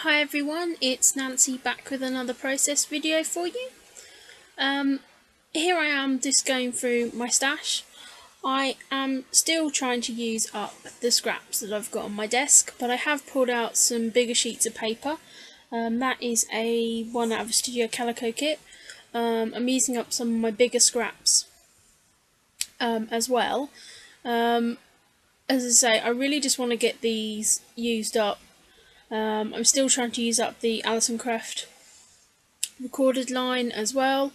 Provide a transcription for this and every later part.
Hi everyone, it's Nancy back with another process video for you. Here I am just going through my stash. I am still trying to use up the scraps that I've got on my desk, but I have pulled out some bigger sheets of paper. That is one out of a Studio Calico kit. I'm using up some of my bigger scraps as well. As I say, I really just want to get these used up. I'm still trying to use up the Alison Craft recorded line as well,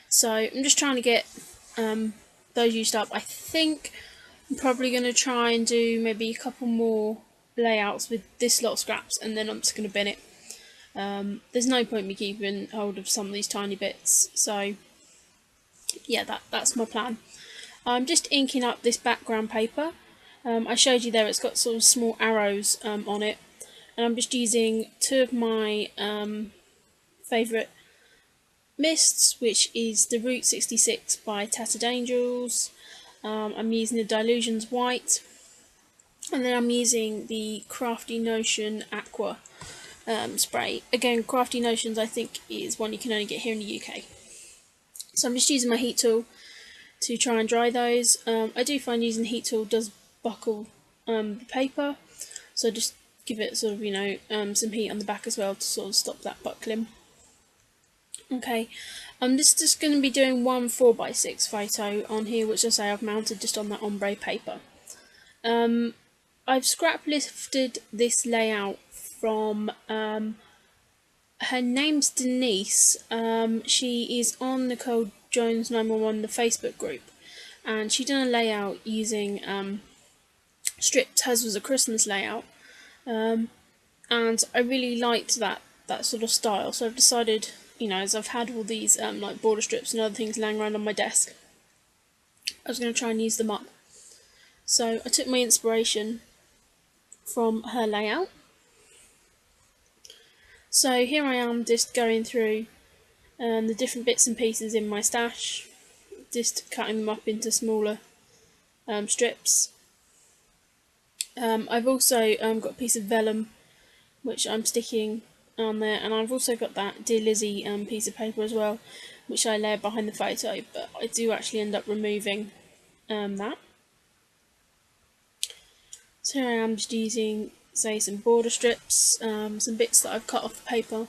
so I'm just trying to get those used up. I think I'm probably going to try and do maybe a couple more layouts with this lot of scraps, and then I'm just going to bin it. There's no point me keeping hold of some of these tiny bits, so yeah, that's my plan. I'm just inking up this background paper. I showed you there, it's got sort of small arrows on it, and I'm just using two of my favourite mists, which is the Route 66 by Tattered Angels. I'm using the Dilutions White, and then I'm using the Crafty Notion Aqua spray. Again, Crafty Notions I think is one you can only get here in the UK. So I'm just using my heat tool to try and dry those. I do find using the heat tool does buckle the paper, so just give it sort of some heat on the back as well to sort of stop that buckling. Okay, I'm just going to be doing one 4x6 photo on here, which I say I've mounted just on that ombre paper. I've scrap lifted this layout from, her name's Denise. She is on Nicole Jones 911, the Facebook group, and she done a layout using stripped. Hers was a Christmas layout, and I really liked that sort of style, so I've decided, as I've had all these like border strips and other things lying around on my desk, I was going to try and use them up. So I took my inspiration from her layout. So here I am just going through the different bits and pieces in my stash, just cutting them up into smaller strips. I've also got a piece of vellum which I'm sticking on there, and I've also got that Dear Lizzie piece of paper as well, which I layer behind the photo, but I do actually end up removing that. So here I am just using, say, some border strips, some bits that I've cut off the paper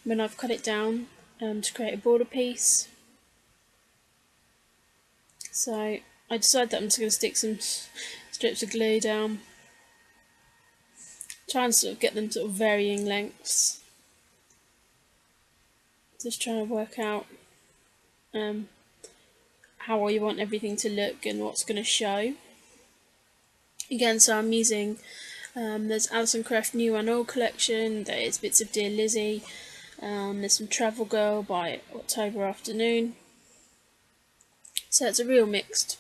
when I've cut it down to create a border piece. So I decided that I'm just going to stick some strips of glue down, try and sort of get them sort of varying lengths. Just trying to work out how you want everything to look and what's going to show. Again, so I'm using, there's Alison Craft New and Old collection, there's bits of Dear Lizzie, there's some Travel Girl by October Afternoon. So it's a real mixed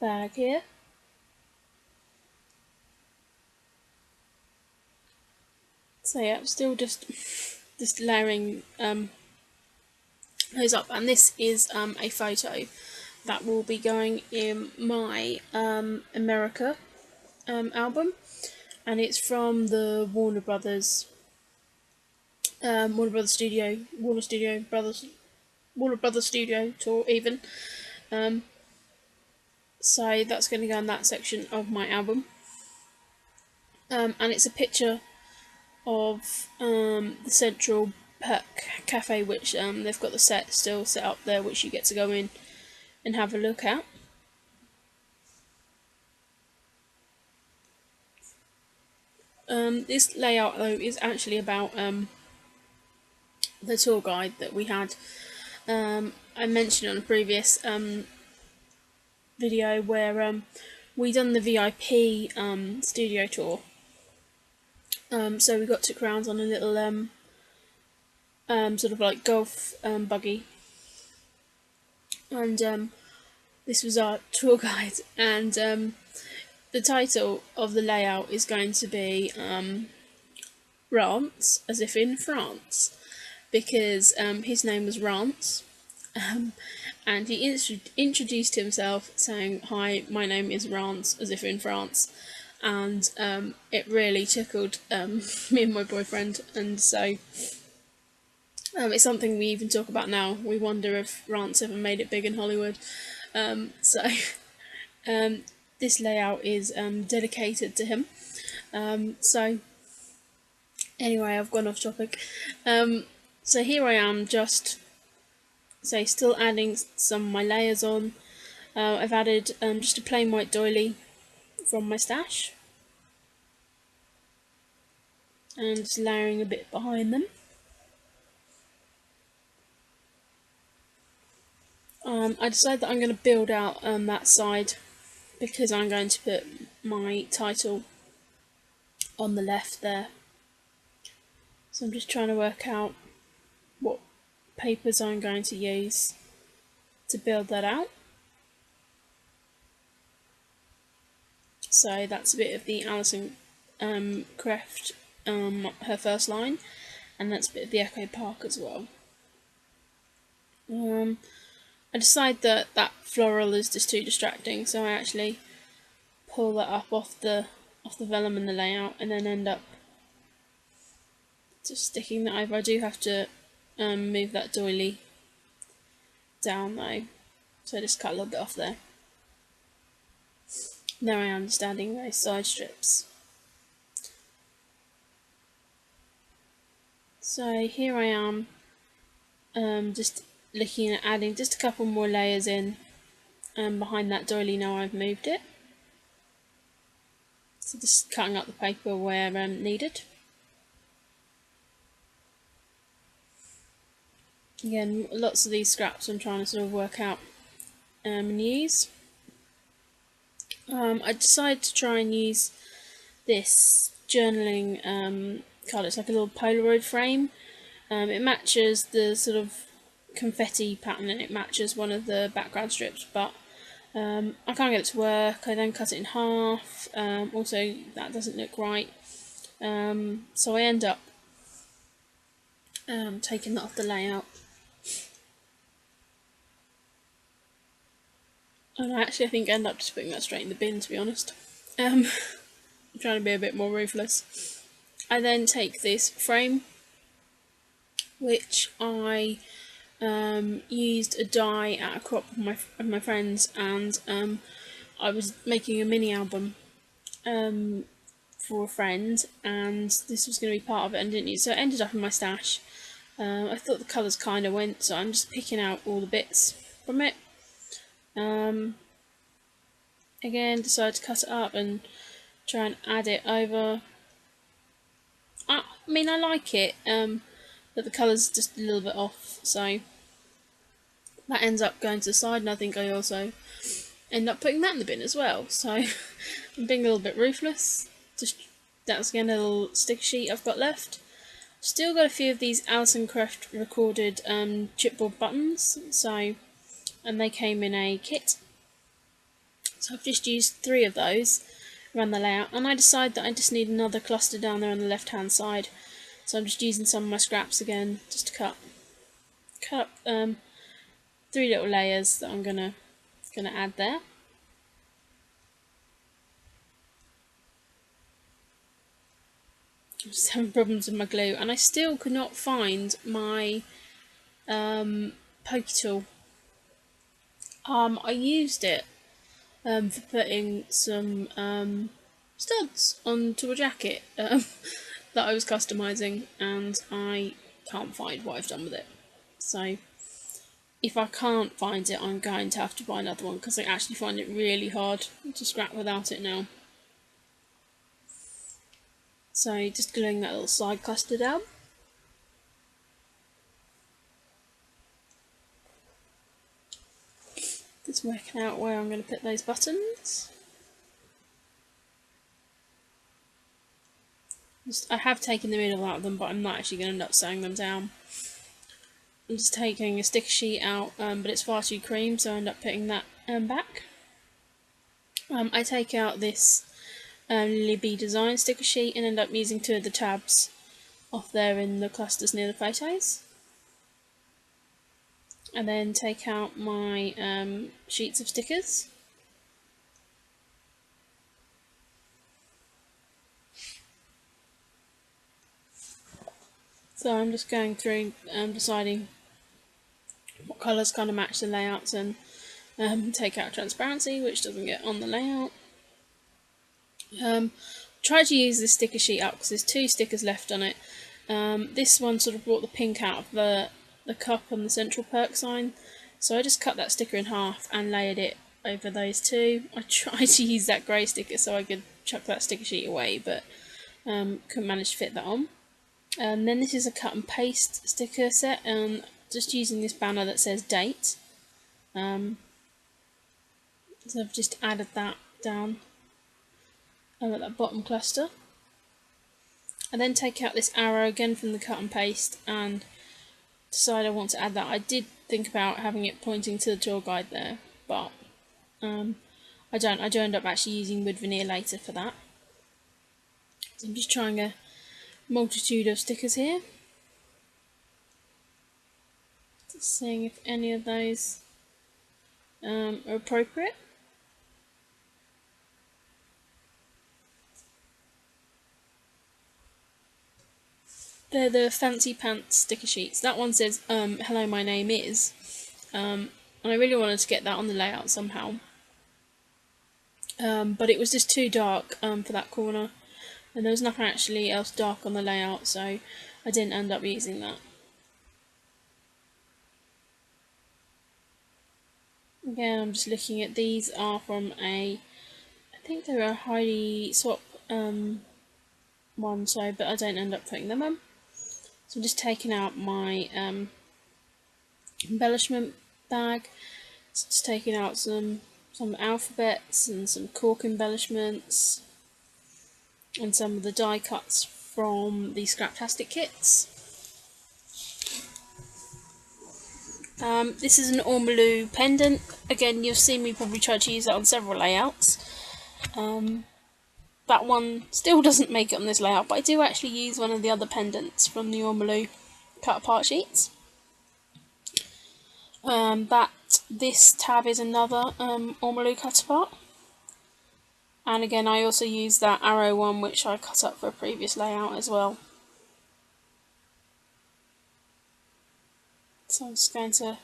bag here. So yeah, I'm still just layering those up, and this is a photo that will be going in my America album, and it's from the Warner Brothers Studio tour even. So that's going to go in that section of my album, and it's a picture of the Central Perk Cafe, which they've got the set still set up there, which you get to go in and have a look at. This layout though is actually about the tour guide that we had. I mentioned on a previous video where we done the VIP studio tour. So we got took round on a little sort of like golf buggy, and this was our tour guide, and the title of the layout is going to be Rance, as if in France, because his name was Rance, and he introduced himself saying, "Hi, my name is Rance," as if in France. and it really tickled me and my boyfriend, and so it's something we even talk about now. We wonder if Rance ever made it big in Hollywood. So this layout is dedicated to him. So anyway, I've gone off topic. So here I am, just still adding some of my layers on. I've added just a plain white doily from my stash, and just layering a bit behind them. I decided that I'm going to build out that side, because I'm going to put my title on the left there. So I'm just trying to work out what papers I'm going to use to build that out. So that's a bit of the Alison Creft, her first line, and that's a bit of the Echo Park as well. I decide that that floral is just too distracting, so I actually pull that up off the vellum in the layout, and then end up just sticking that over. I do have to move that doily down though, so I just cut a little bit off there. Now I am just adding those side strips. So here I am, just looking at adding just a couple more layers in behind that doily now I've moved it. So just cutting up the paper where needed. Again, lots of these scraps I'm trying to sort of work out and use. I decided to try and use this journaling card. It's like a little Polaroid frame. It matches the sort of confetti pattern, and it matches one of the background strips, but I can't get it to work. I then cut it in half. Also, that doesn't look right. So I end up taking that off the layout. And I think I end up just putting that straight in the bin, to be honest. I'm trying to be a bit more ruthless. I then take this frame, which I used a die at a crop of my friends, and I was making a mini album for a friend, and this was going to be part of it, and didn't use, so it ended up in my stash. I thought the colours kind of went, so I'm just picking out all the bits from it. Again, decided to cut it up and try and add it over. I mean, I like it, but the colour's just a little bit off, so that ends up going to the side, and I think I also end up putting that in the bin as well. So I'm being a little bit ruthless. Just that's again a little sticker sheet I've got left. Still got a few of these Alison Creft recorded chipboard buttons, so, and they came in a kit. So I've just used 3 of those around the layout, and I decide that I just need another cluster down there on the left hand side. So I'm just using some of my scraps again, just to cut up 3 little layers that I'm gonna add there. I'm just having problems with my glue, and I still could not find my pokey tool. I used it for putting some studs onto a jacket that I was customising, and I can't find what I've done with it. So if I can't find it, I'm going to have to buy another one, because I actually find it really hard to scrap without it now. So just gluing that little side cluster down. Just working out where I'm going to put those buttons. I have taken the middle out of them, but I'm not actually going to end up sewing them down. I'm just taking a sticker sheet out, but it's far too cream, so I end up putting that back. I take out this Libby design sticker sheet and end up using 2 of the tabs off there in the clusters near the photos. And then take out my sheets of stickers. So I'm just going through deciding what colours kind of match the layouts, and take out transparency, which doesn't get on the layout. Try to use this sticker sheet up because there's 2 stickers left on it. This one sort of brought the pink out of the cup and the central perk sign, so I just cut that sticker in half and layered it over those 2. I tried to use that grey sticker so I could chuck that sticker sheet away, but couldn't manage to fit that on. Then this is a cut and paste sticker set, and just using this banner that says date. So I've just added that down at that bottom cluster. I then take out this arrow again from the cut and paste and decide I want to add that. I did think about having it pointing to the tour guide there, but I don't. I do end up actually using wood veneer later for that. So I'm just trying a multitude of stickers here. Just seeing if any of those are appropriate. They're the fancy pants sticker sheets. That one says, hello, my name is. And I really wanted to get that on the layout somehow. But it was just too dark for that corner. And there was nothing actually else dark on the layout, so I didn't end up using that. Again, I'm just looking at these are from I think they're a Heidi swap one, so but I don't end up putting them on. So I'm just taking out my embellishment bag. So just taking out some alphabets and some cork embellishments and some of the die cuts from the Scraptastic kits. This is an ormolu pendant. Again, you've seen me probably try to use that on several layouts. That one still doesn't make it on this layout, but I do actually use one of the other pendants from the ormolu cut apart sheets. This tab is another ormolu cut apart. And again, I also use that arrow one, which I cut up for a previous layout as well. So I'm just going to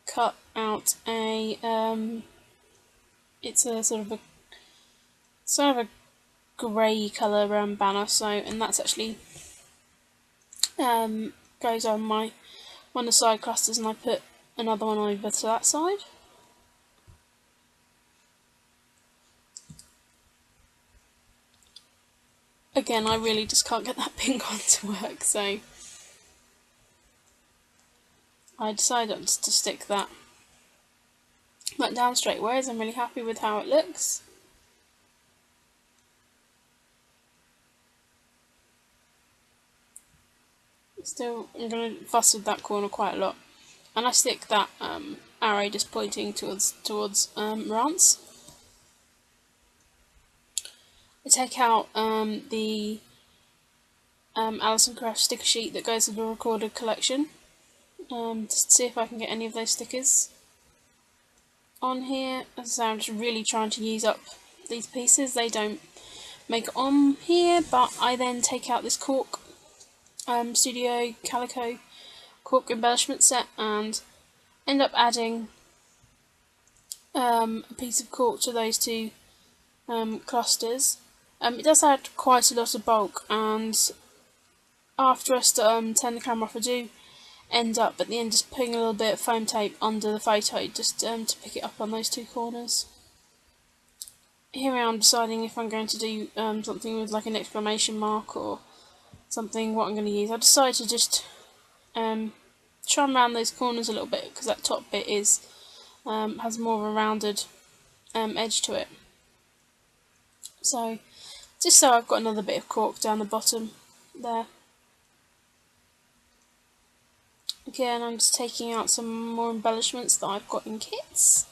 cut out a, it's a sort of a grey colour banner, so, and that's actually goes on one of the side clusters, and I put another one over to that side. Again, I really just can't get that pink one to work, so I decided to stick that down straight away, as I'm really happy with how it looks. Still, I'm going to fuss with that corner quite a lot, and I stick that arrow just pointing towards Rance. I take out the Alison Craft sticker sheet that goes with the recorded collection, just to see if I can get any of those stickers on here. As I say, I'm just really trying to use up these pieces. They don't make it on here, but I then take out this cork Studio Calico cork embellishment set and end up adding a piece of cork to those 2 clusters. It does add quite a lot of bulk, and after I turn the camera off, I do end up at the end just putting a little bit of foam tape under the photo just to pick it up on those 2 corners. Here I am deciding if I'm going to do something with like an exclamation mark or something, what I'm going to use. I decided to just try and round those corners a little bit, because that top bit is has more of a rounded edge to it. So just so I've got another bit of cork down the bottom there. Again, I'm just taking out some more embellishments that I've got in kits.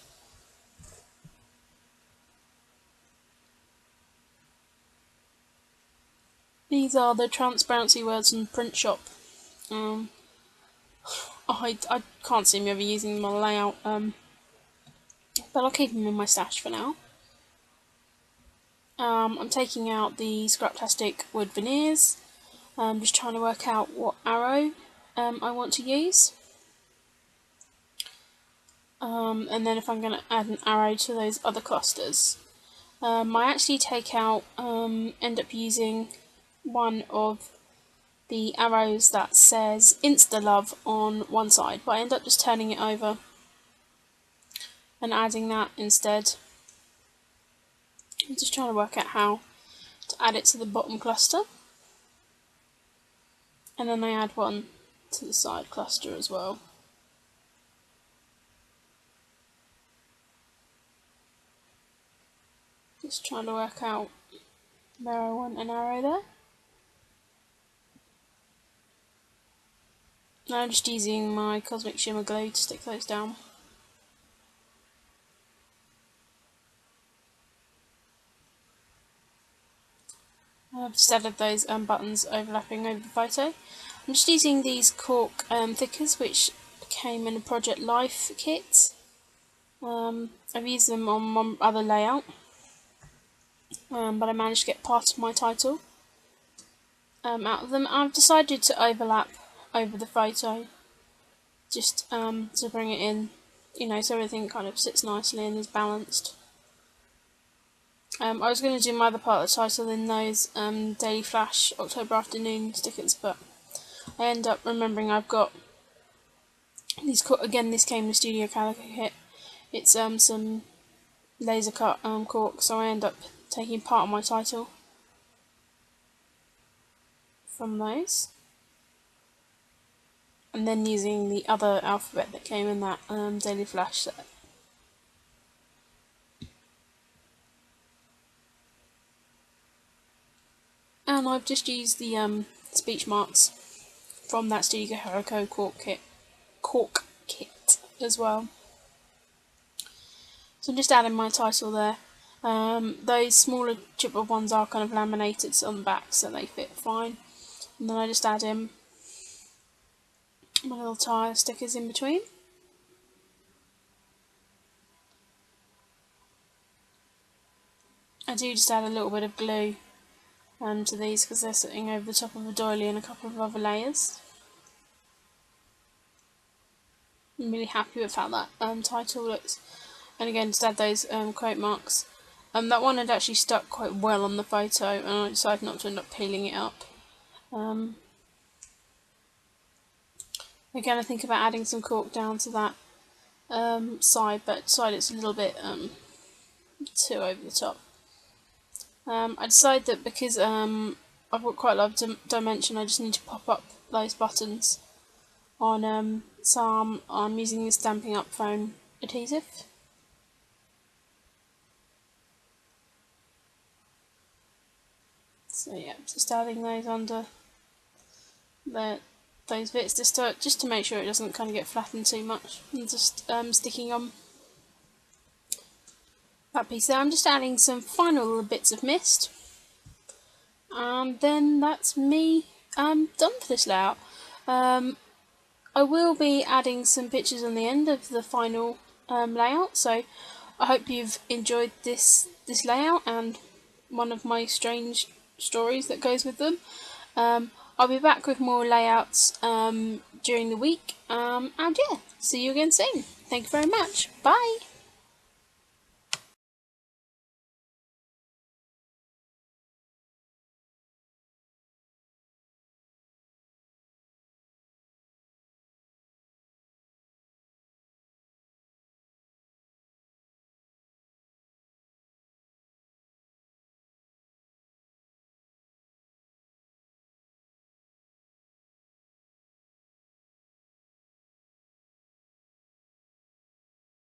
These are the transparency words from Print Shop. I can't see me ever using them on layout, but I'll keep them in my stash for now. I'm taking out the Scraptastic wood veneers. I'm just trying to work out what arrow I want to use. And then if I'm going to add an arrow to those other clusters. I actually end up using one of the arrows that says Insta-Love on one side, but I end up just turning it over and adding that instead. I'm just trying to work out how to add it to the bottom cluster, and then I add one to the side cluster as well. Just trying to work out where I want an arrow there. Now I'm just using my Cosmic Shimmer glue to stick those down. I've just added those buttons overlapping over the photo. I'm just using these cork thickers which came in a Project Life kit. I've used them on one other layout, but I managed to get part of my title out of them. I've decided to overlap over the photo just to bring it in, so everything kind of sits nicely and is balanced. I was going to do my other part of the title in those Daily Flash October Afternoon stickers, but I end up remembering I've got these, again this came in the Studio Calico kit, it's some laser cut cork, so I end up taking part of my title from those, and then using the other alphabet that came in that Daily Flash set. And I've just used the speech marks from that Studio Calico cork kit as well. So I'm just adding my title there. Those smaller chipboard ones are kind of laminated on the back, so they fit fine. And then I just add in my little tire stickers in between. I do just add a little bit of glue to these because they're sitting over the top of a doily and a couple of other layers. I'm really happy with how that title looks. And again, just add those quote marks. That one had actually stuck quite well on the photo, and I decided not to end up peeling it up. Again, I think about adding some cork down to that side, but decided it's a little bit too over the top. I decided that because I've got quite a lot of dimension, I just need to pop up those buttons on some. I'm using the Stampin' Up foam adhesive. So yeah, just adding those under those bits just to make sure it doesn't kind of get flattened too much, and just sticking on that piece there. I'm just adding some final little bits of mist, and then that's me done for this layout. I will be adding some pictures on the end of the final layout, so I hope you've enjoyed this layout and one of my strange stories that goes with them. I'll be back with more layouts during the week, and yeah, see you again soon. Thank you very much. Bye!